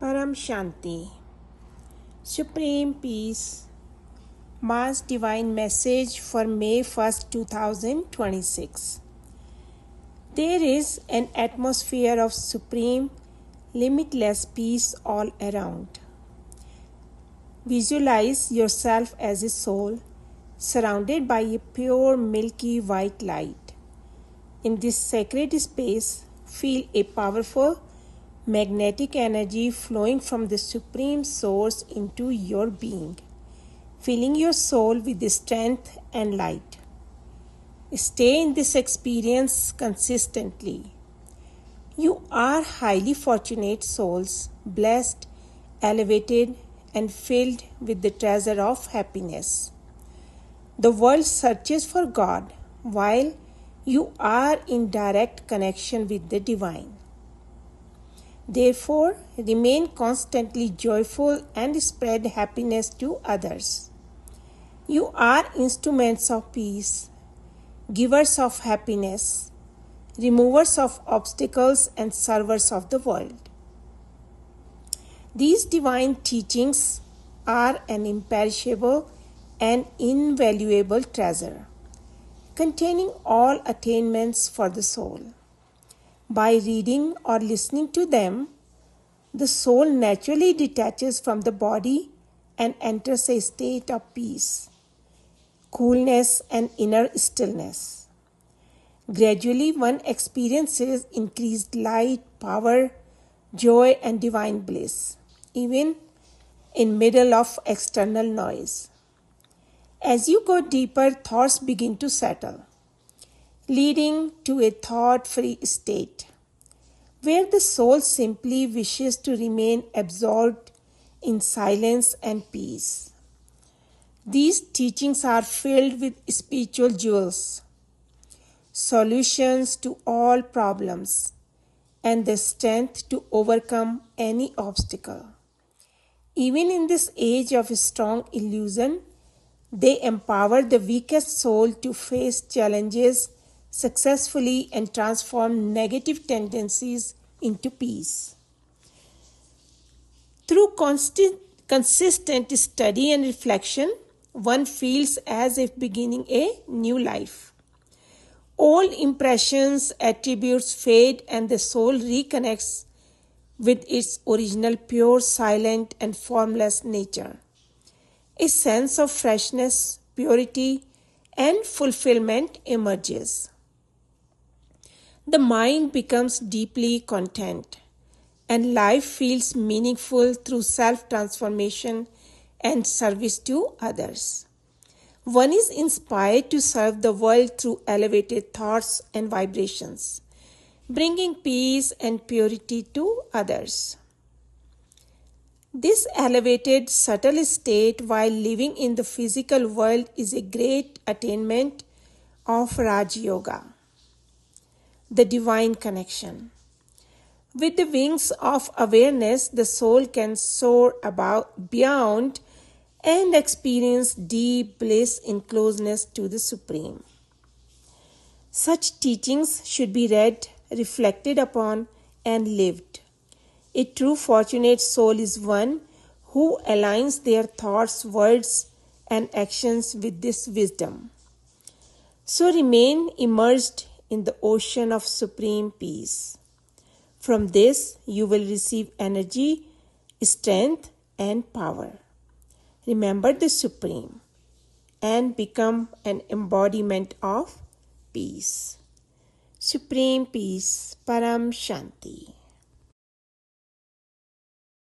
Param Shanti, Supreme Peace, Mass Divine Message for May 1st, 2026. There is an atmosphere of supreme, limitless peace all around. Visualize yourself as a soul surrounded by a pure milky white light. In this sacred space, feel a powerful magnetic energy flowing from the Supreme Source into your being, filling your soul with strength and light. Stay in this experience consistently. You are highly fortunate souls, blessed, elevated, and filled with the treasure of happiness. The world searches for God while you are in direct connection with the divine. Therefore, remain constantly joyful and spread happiness to others. You are instruments of peace, givers of happiness, removers of obstacles, and servers of the world. These divine teachings are an imperishable and invaluable treasure, containing all attainments for the soul. By reading or listening to them, the soul naturally detaches from the body and enters a state of peace, coolness, and inner stillness. Gradually, one experiences increased light, power, joy, and divine bliss, even in middle of external noise. As you go deeper, thoughts begin to settle, leading to a thought-free state, where the soul simply wishes to remain absorbed in silence and peace. These teachings are filled with spiritual jewels, solutions to all problems, and the strength to overcome any obstacle. Even in this age of strong illusion, they empower the weakest soul to face challenges successfully and transform negative tendencies into peace. Through consistent study and reflection, one feels as if beginning a new life. Old impressions, attributes fade, and the soul reconnects with its original pure, silent, and formless nature. A sense of freshness, purity, and fulfillment emerges. The mind becomes deeply content, and life feels meaningful through self-transformation and service to others. One is inspired to serve the world through elevated thoughts and vibrations, bringing peace and purity to others. This elevated, subtle state while living in the physical world is a great attainment of Raj Yoga, the divine connection. With the wings of awareness, the soul can soar beyond and experience deep bliss in closeness to the Supreme. Such teachings should be read, reflected upon, and lived. A true fortunate soul is one who aligns their thoughts, words, and actions with this wisdom. So remain immersed in the ocean of supreme peace. From this, you will receive energy, strength, and power. Remember the Supreme and become an embodiment of peace. Supreme Peace, Param Shanti.